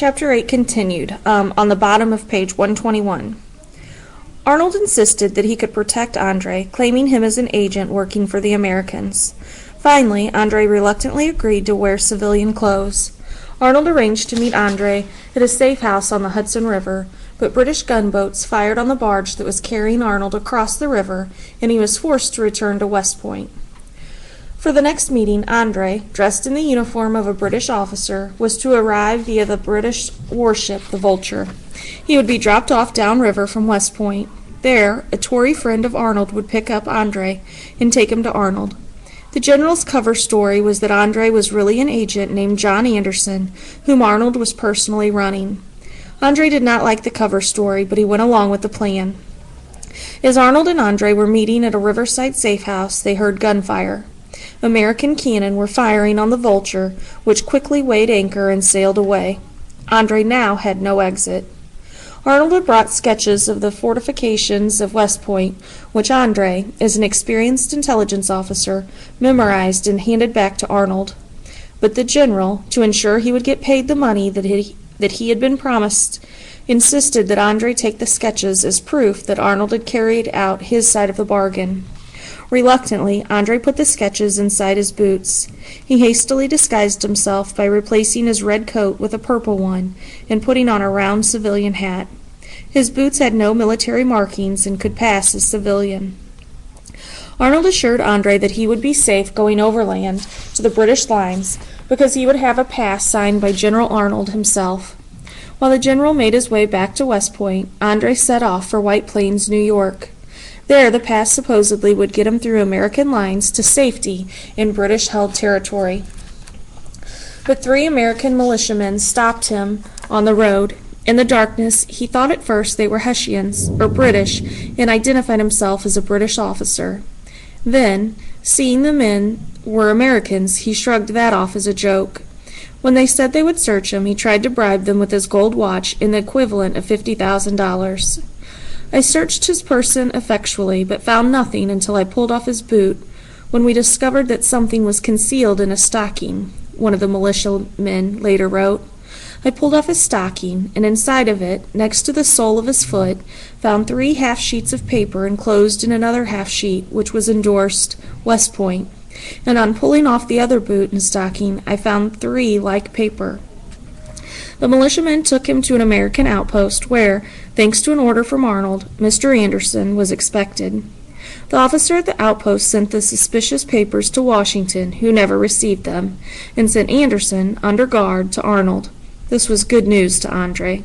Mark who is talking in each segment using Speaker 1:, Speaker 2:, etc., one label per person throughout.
Speaker 1: Chapter 8 continued, on the bottom of page 121. Arnold insisted that he could protect Andre, claiming him as an agent working for the Americans. Finally, Andre reluctantly agreed to wear civilian clothes. Arnold arranged to meet Andre at a safe house on the Hudson River, but British gunboats fired on the barge that was carrying Arnold across the river, and he was forced to return to West Point. For the next meeting, Andre, dressed in the uniform of a British officer, was to arrive via the British warship, the Vulture. He would be dropped off downriver from West Point. There, a Tory friend of Arnold would pick up Andre and take him to Arnold. The general's cover story was that Andre was really an agent named John Anderson, whom Arnold was personally running. Andre did not like the cover story, but he went along with the plan. As Arnold and Andre were meeting at a riverside safe house, they heard gunfire. American cannon were firing on the Vulture, which quickly weighed anchor and sailed away. Andre now had no exit. Arnold had brought sketches of the fortifications of West Point, which Andre, as an experienced intelligence officer, memorized and handed back to Arnold. But the general, to ensure he would get paid the money that he had been promised, insisted that Andre take the sketches as proof that Arnold had carried out his side of the bargain. Reluctantly, Andre put the sketches inside his boots. He hastily disguised himself by replacing his red coat with a purple one and putting on a round civilian hat. His boots had no military markings and could pass as civilian. Arnold assured Andre that he would be safe going overland to the British lines because he would have a pass signed by General Arnold himself. While the general made his way back to West Point, Andre set off for White Plains, New York. There, the pass supposedly would get him through American lines to safety in British-held territory. But 3 American militiamen stopped him on the road. In the darkness, he thought at first they were Hessians, or British, and identified himself as a British officer. Then, seeing the men were Americans, he shrugged that off as a joke. When they said they would search him, he tried to bribe them with his gold watch in the equivalent of $50,000. I searched his person effectually, but found nothing until I pulled off his boot, when we discovered that something was concealed in a stocking, one of the militiamen later wrote. I pulled off his stocking, and inside of it, next to the sole of his foot, found 3 half-sheets of paper enclosed in another half-sheet, which was endorsed West Point, and on pulling off the other boot and stocking, I found 3 like paper. The militiamen took him to an American outpost where, thanks to an order from Arnold, Mr. Anderson was expected. The officer at the outpost sent the suspicious papers to Washington, who never received them, and sent Anderson, under guard, to Arnold. This was good news to Andre.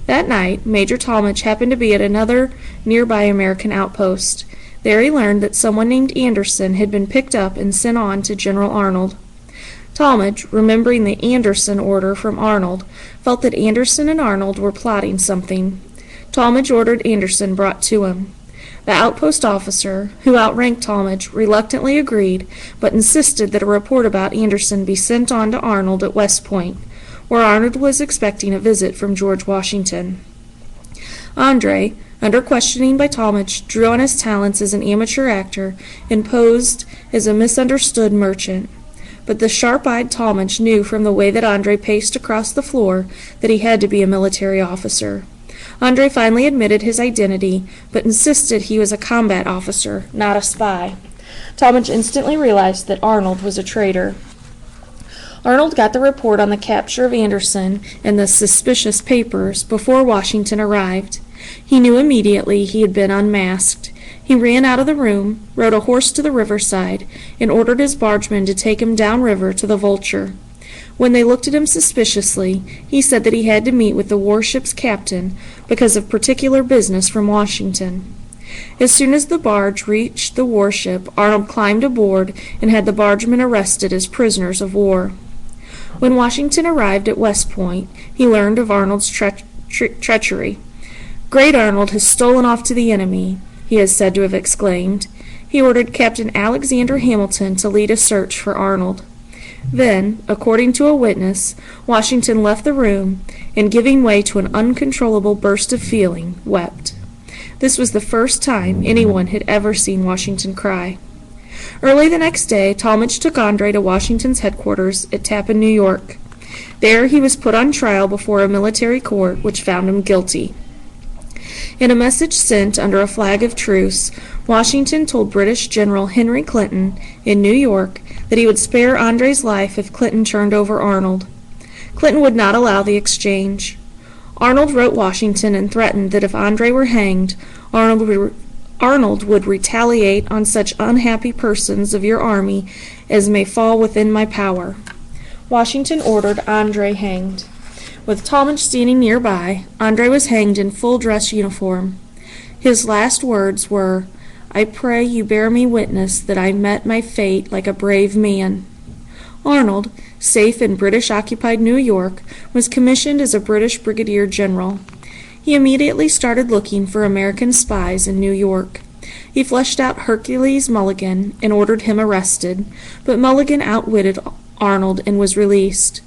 Speaker 1: That night, Major Talmadge happened to be at another nearby American outpost. There he learned that someone named Anderson had been picked up and sent on to General Arnold. Talmadge, remembering the Anderson order from Arnold, felt that Anderson and Arnold were plotting something. Talmadge ordered Anderson brought to him. The outpost officer, who outranked Talmadge, reluctantly agreed, but insisted that a report about Anderson be sent on to Arnold at West Point, where Arnold was expecting a visit from George Washington. Andre, under questioning by Talmadge, drew on his talents as an amateur actor and posed as a misunderstood merchant. But the sharp-eyed Talmadge knew from the way that Andre paced across the floor that he had to be a military officer. Andre finally admitted his identity, but insisted he was a combat officer, not a spy. Talmadge instantly realized that Arnold was a traitor. Arnold got the report on the capture of Anderson and the suspicious papers before Washington arrived. He knew immediately he had been unmasked. He ran out of the room, rode a horse to the riverside, and ordered his bargeman to take him downriver to the Vulture. When they looked at him suspiciously, he said that he had to meet with the warship's captain because of particular business from Washington. As soon as the barge reached the warship, Arnold climbed aboard and had the bargemen arrested as prisoners of war. When Washington arrived at West Point, he learned of Arnold's treachery. "Great Arnold has stolen off to the enemy," he is said to have exclaimed. He ordered Captain Alexander Hamilton to lead a search for Arnold. Then, according to a witness, Washington left the room and, giving way to an uncontrollable burst of feeling, wept. This was the first time anyone had ever seen Washington cry. Early the next day, Talmadge took Andre to Washington's headquarters at Tappan, New York. There he was put on trial before a military court, which found him guilty. In a message sent under a flag of truce, Washington told British General Henry Clinton in New York that he would spare Andre's life if Clinton turned over Arnold. Clinton would not allow the exchange. Arnold wrote Washington and threatened that if Andre were hanged, Arnold would retaliate on such unhappy persons of your army as may fall within my power. Washington ordered Andre hanged. With Talmadge standing nearby, Andre was hanged in full dress uniform. His last words were, "I pray you bear me witness that I met my fate like a brave man." Arnold, safe in British-occupied New York, was commissioned as a British brigadier general. He immediately started looking for American spies in New York. He fleshed out Hercules Mulligan and ordered him arrested, but Mulligan outwitted Arnold and was released.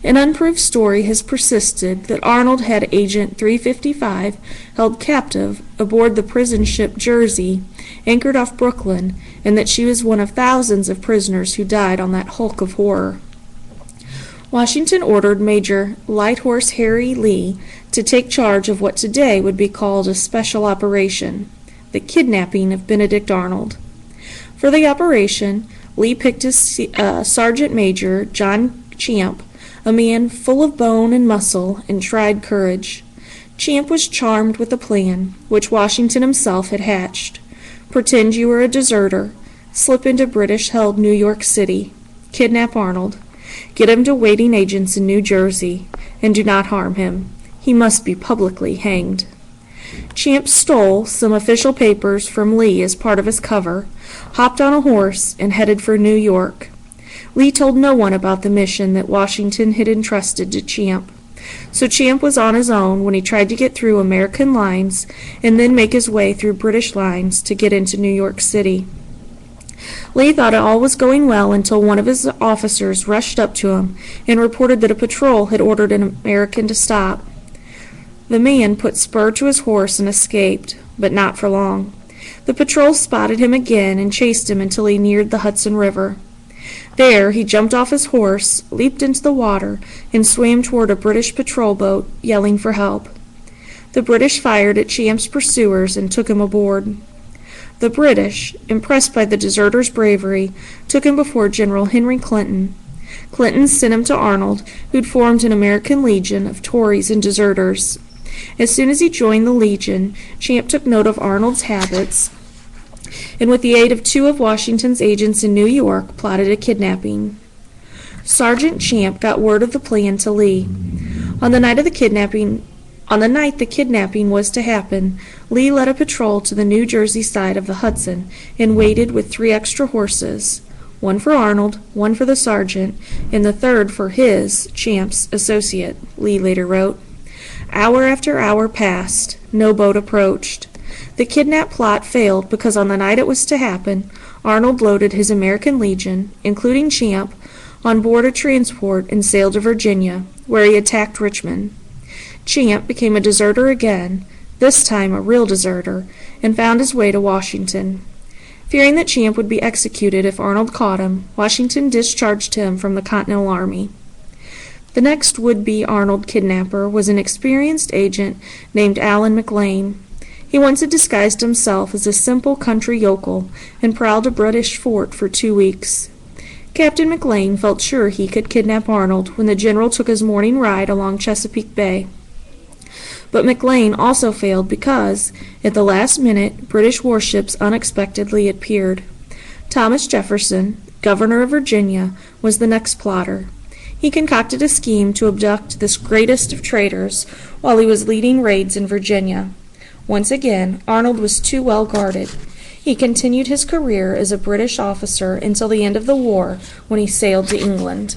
Speaker 1: An unproved story has persisted that Arnold had Agent 355 held captive aboard the prison ship Jersey, anchored off Brooklyn, and that she was one of thousands of prisoners who died on that hulk of horror. Washington ordered Major Light Horse Harry Lee to take charge of what today would be called a special operation, the kidnapping of Benedict Arnold. For the operation, Lee picked his Sergeant Major John Champ, a man full of bone and muscle and tried courage. Champ was charmed with the plan, which Washington himself had hatched. Pretend you were a deserter, slip into British-held New York City, kidnap Arnold, get him to waiting agents in New Jersey, and do not harm him. He must be publicly hanged. Champ stole some official papers from Lee as part of his cover, hopped on a horse, and headed for New York. Lee told no one about the mission that Washington had entrusted to Champ. So Champ was on his own when he tried to get through American lines and then make his way through British lines to get into New York City. Lee thought all was going well until one of his officers rushed up to him and reported that a patrol had ordered an American to stop. The man put spur to his horse and escaped, but not for long. The patrol spotted him again and chased him until he neared the Hudson River. There he jumped off his horse, leaped into the water, and swam toward a British patrol boat, yelling for help. The British fired at Champ's pursuers and took him aboard. The British, impressed by the deserter's bravery, took him before General Henry Clinton. Clinton sent him to Arnold, who'd formed an American legion of Tories and deserters. As soon as he joined the legion, Champ took note of Arnold's habits, and with the aid of two of Washington's agents in New York, plotted a kidnapping. Sergeant Champ got word of the plan to Lee. On the night the kidnapping was to happen, Lee led a patrol to the New Jersey side of the Hudson and waited with 3 extra horses, one for Arnold, one for the sergeant, and the third for his, Champ's, associate, Lee later wrote. Hour after hour passed. No boat approached. The kidnap plot failed because on the night it was to happen, Arnold loaded his American Legion, including Champ, on board a transport and sailed to Virginia, where he attacked Richmond. Champ became a deserter again, this time a real deserter, and found his way to Washington. Fearing that Champ would be executed if Arnold caught him, Washington discharged him from the Continental Army. The next would-be Arnold kidnapper was an experienced agent named Allen McLean. He once had disguised himself as a simple country yokel and prowled a British fort for 2 weeks. Captain McLean felt sure he could kidnap Arnold when the general took his morning ride along Chesapeake Bay. But McLean also failed because, at the last minute, British warships unexpectedly appeared. Thomas Jefferson, governor of Virginia, was the next plotter. He concocted a scheme to abduct this greatest of traitors while he was leading raids in Virginia. Once again, Arnold was too well guarded. He continued his career as a British officer until the end of the war, when he sailed to England.